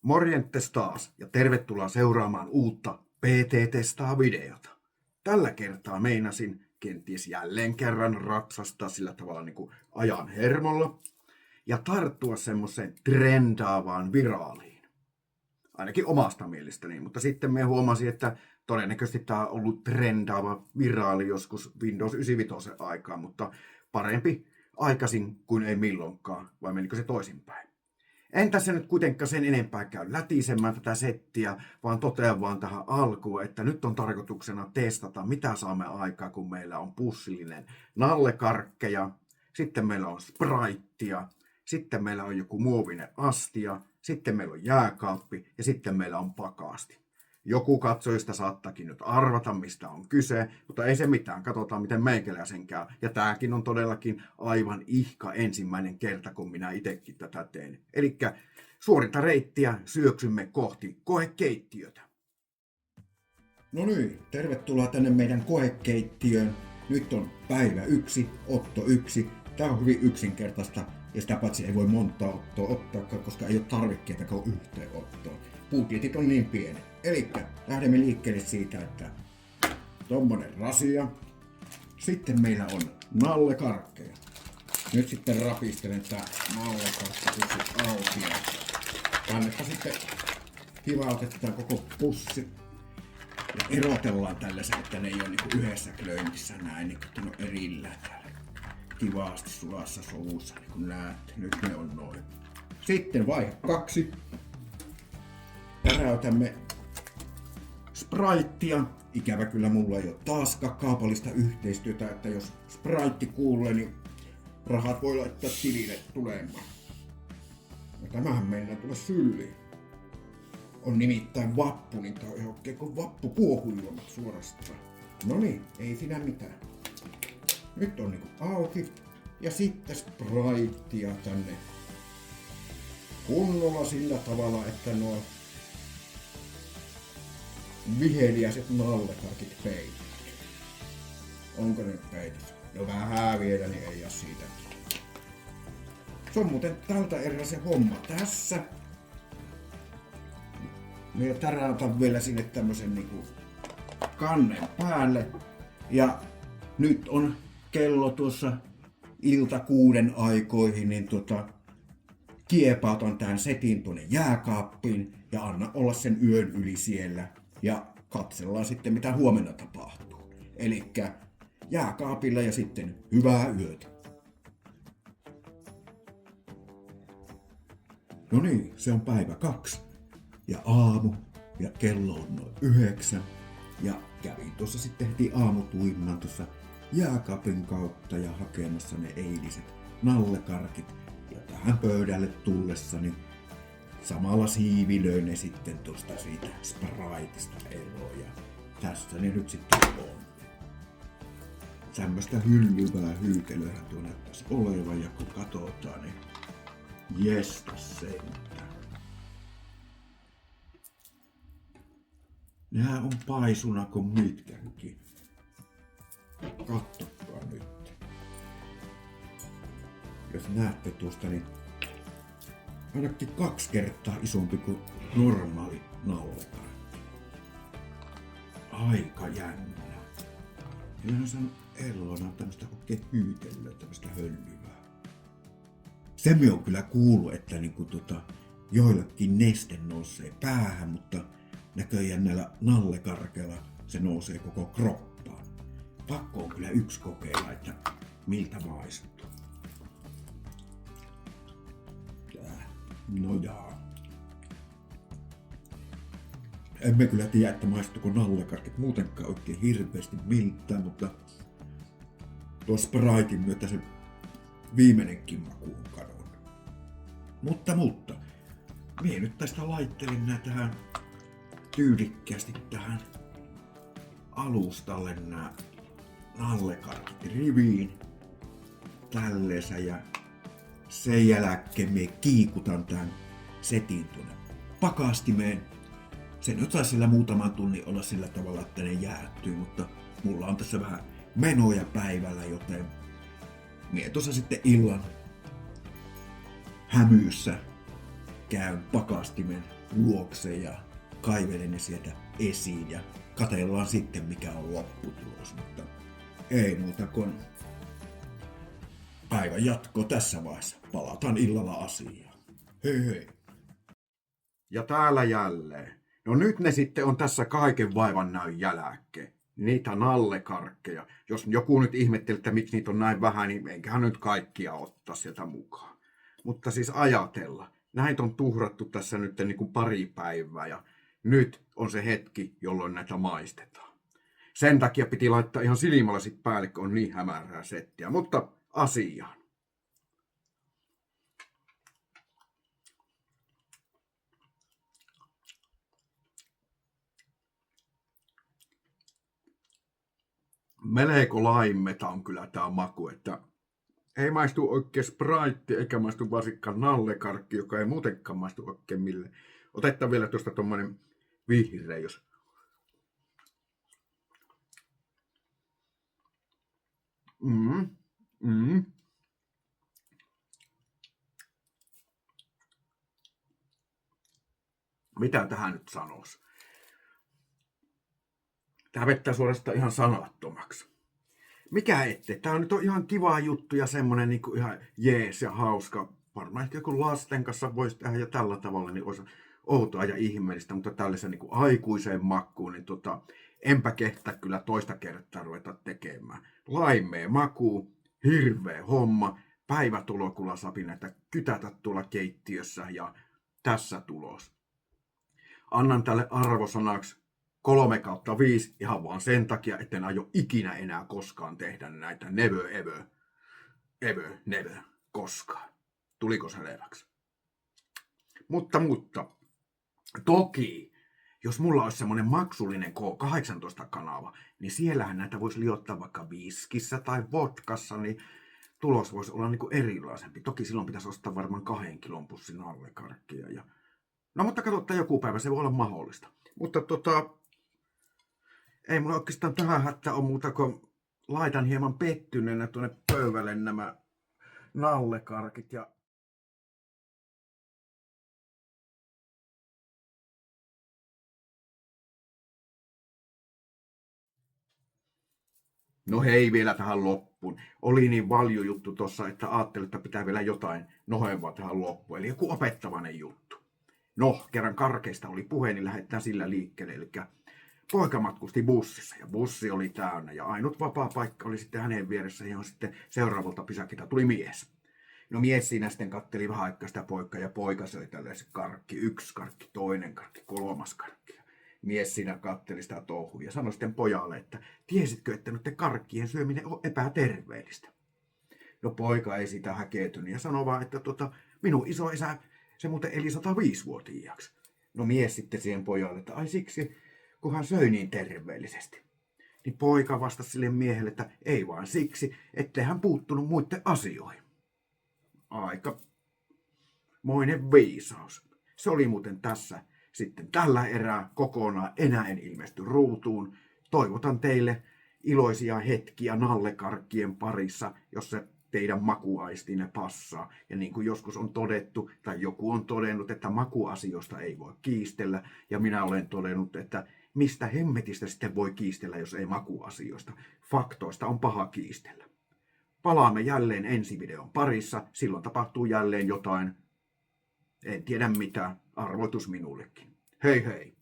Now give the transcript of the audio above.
Morjentes taas ja tervetuloa seuraamaan uutta PT-testaa-videota. Tällä kertaa meinasin kenties jälleen kerran ratsastaa sillä tavalla niin kuin ajan hermolla ja tarttua semmoiseen trendaavaan viraaliin. Ainakin omasta mielestäni, mutta sitten me huomasin, että todennäköisesti tämä on ollut trendaava viraali joskus Windows 95 aikaan, mutta parempi aikaisin kuin ei milloinkaan, vai menikö se toisinpäin? En tässä nyt kuitenkaan sen enempää käy lätisemään tätä settiä, vaan totean vaan tähän alkuun, että nyt on tarkoituksena testata, mitä saamme aikaa, kun meillä on pussillinen nallekarkkeja, sitten meillä on spraittia, sitten meillä on joku muovinen astia, sitten meillä on jääkaappi ja sitten meillä on pakasti. Joku katsojista saattaakin nyt arvata, mistä on kyse, mutta ei se mitään. Katsotaan, miten meikäläisen käy. Ja tääkin on todellakin aivan ihka ensimmäinen kerta, kun minä itsekin tätä teen. Elikkä suorita reittiä, syöksymme kohti koekeittiötä. No niin, tervetuloa tänne meidän koekeittiöön. Nyt on päivä 1, otto 1. Tää on hyvin yksinkertaista ja sitä paitsi ei voi montaa ottoa ottaa, koska ei ole tarvikkeita yhteen ottoon. Budjetit on niin pienet. Elikkä lähdemme liikkeelle siitä, että tommonen rasia. Sitten meillä on nallekarkkeja. Nyt sitten rapistelen tää nallekarkkipussi auki. Kannetta sitten hivautetaan koko pussi. Ja erotellaan tällaisen, että ne ei ole niinku yhdessä klöimissä näin, niin että ne on erillään täällä. Kivasti sulassa sovussa, niin kuin näette. Nyt ne on noin. Sitten vaihe 2. Täräytämme spraittia. Ikävä kyllä mulla ei ole taaskaan kaupallista yhteistyötä, että jos spraitti kuulee, niin rahat voi laittaa tilille tulemaan. Ja tämähän mennään tulla sylliin. On nimittäin vappu, niin tää on ihan oikein kuin vappukuohuilmat suorastaan. Noniin, ei siinä mitään. Nyt on niinku auki. Ja sitten spraittia tänne kunnolla sillä tavalla, että nuo viheliäiset nallekarkit peittyy. Onko ne peitössä? No vähän vielä, niin ei oo siitä. Se on muuten tältä erää se homma tässä. Me täräytän vielä sinne tämmösen niinku kannen päälle. Ja nyt on kello tuossa ilta 6 aikoihin, niin kiepautan tämän setin tuonne jääkaappiin ja anna olla sen yön yli siellä. Ja katsellaan sitten mitä huomenna tapahtuu. Elikkä jääkaapilla ja sitten hyvää yötä. No niin, se on päivä 2. Ja aamu. Ja kello on noin 9. Ja kävin tuossa sitten heti aamutuimaan tuossa jääkaapin kautta ja hakemassa ne eiliset nallekarkit. Ja tähän pöydälle tullessani samalla siivilöin ne sitten tuosta siitä spraitista eroon ja tässä ne nyt sitten on. Semmoista hyllyvää hyytelöhän tuo näyttäisi olevan ja kun katsotaan niin jestas sentään. Nää on paisuna kuin mitkänkin. Kattokaa nyt. Jos näette tuosta niin ainakin 2 kertaa isompi kuin normaali nallekarkki. Aika jännä. Minä sanon Ellona tämmöstä oikein hyytelöä, tämmöstä höllyvää. Se me on kyllä kuullut, että niinku joillekin neste nousee päähän, mutta näköjään näillä nallekarkeilla se nousee koko kroppaan. Pakko on kyllä yksi kokeilla, että miltä maistuu. No jaa. Emme kyllä tiedä, että maistuuko nallekarkit muutenkaan oikein hirveästi miltään, mutta tuon spraitin myötä se viimeinenkin maku on kadonnut. Mutta, mie nyt tästä laittelin nää tähän tyylikkäästi tähän alustalle nää nallekarkit riviin tälleensä ja sen jälkeen mie kiikutan tämän setin tuonne pakastimeen. Se nyt saisi sillä muutaman tunnin olla sillä tavalla, että ne jäähtyy, mutta mulla on tässä vähän menoja päivällä, joten mie tuossa sitten illan hämyyssä käyn pakastimen luokse ja kaivelen ne sieltä esiin ja katsellaan sitten mikä on lopputulos, mutta ei muuta kuin päivän jatko tässä vaiheessa. Palataan illalla asiaan. Hei hei. Ja täällä jälleen. No nyt ne sitten on tässä kaiken vaivan näyn jälkeen. Niitä nallekarkkeja. Jos joku nyt ihmettelee, että miksi niitä on näin vähän, niin enköhän nyt kaikkia ottaa sieltä mukaan. Mutta siis ajatella. Näitä on tuhrattu tässä nyt niin kuin pari päivää ja nyt on se hetki, jolloin näitä maistetaan. Sen takia piti laittaa ihan silmälasit päälle, kun on niin hämärää settiä. Mutta asiaan. Melko laimeta on kyllä tää maku, että ei maistu oikein Sprite eikä maistu varsinkaan nallekarkki, joka ei muutenkaan maistu oikein mille. Otetaan vielä tuosta tommonen vihreä, jos... Mitä tähän nyt sanoisi? Tää vettää suorastaan ihan sanattomaksi. Mikä ette? Tää on nyt ihan kiva juttu ja semmonen niinku ihan jees ja hauska. Varmaan ehkä kun lasten kanssa voisi tehdä ja tällä tavalla, niin olisi outoa ja ihmeellistä, mutta tällaisen niinku aikuiseen makkuun, niin enpä kehtaa kyllä toista kertaa ruveta tekemään. Laimea makuu, hirveä homma, päivätulokulla sapi näitä kytätä tuolla keittiössä ja tässä tulos. Annan tälle arvosanaksi 3/5 ihan vaan sen takia, etten aio ikinä enää koskaan tehdä näitä never, koskaan. Tuliko se leväksi? Mutta, toki, jos mulla olisi semmoinen maksullinen K18-kanava, niin siellähän näitä voisi liottaa vaikka viskissä tai vodkassa, niin tulos voisi olla niinku erilaisempi. Toki silloin pitäisi ostaa varmaan 2 kilon pussin nallekarkkia. No mutta katsotaan joku päivä, se voi olla mahdollista. Mutta ei mulla oikeastaan tähän hätää ole muuta kuin laitan hieman pettyneenä tuonne pöydälle nämä nallekarkit ja no hei vielä tähän loppuun. Oli niin valju juttu tossa, että ajattelin, että pitää vielä jotain nohevaa tähän loppuun. Eli joku opettavainen juttu. No, kerran karkeista oli puhe, niin lähdetään sillä liikkeelle. Eli poika matkusti bussissa ja bussi oli täynnä ja ainut vapaa paikka oli sitten hänen vieressä, johon sitten seuraavalta pysäkiltä tuli mies. No mies siinä sitten katteli vähän aikaa sitä poikaa ja poika söi tällaisen karkki, 1 karkki, 2 karkki, 3 karkki. Mies siinä katteli sitä touhua ja sanoi sitten pojalle, että tiesitkö, että noiden karkkien syöminen on epäterveellistä. No poika ei sitä häkeetynyt ja sanoi vaan, että minun isoisä, se muuten eli 105-vuotiaaksi. No mies sitten siihen pojalle, että ai siksi, kun hän söi niin terveellisesti. Niin poika vastasi sille miehelle, että ei vaan siksi, ettei hän puuttunut muiden asioihin. Aika moinen viisaus. Se oli muuten tässä sitten tällä erää kokonaan. Enää en ilmesty ruutuun. Toivotan teille iloisia hetkiä nallekarkkien parissa, jos se teidän makuaistinne passaa. Ja niin kuin joskus on todettu, tai joku on todennut, että makuasioista ei voi kiistellä. Ja minä olen todennut, että mistä hemmetistä sitten voi kiistellä, jos ei makuasioista. Faktoista on paha kiistellä. Palaamme jälleen ensi videon parissa. Silloin tapahtuu jälleen jotain. En tiedä mitä. Arvoitus minullekin. Hei hei!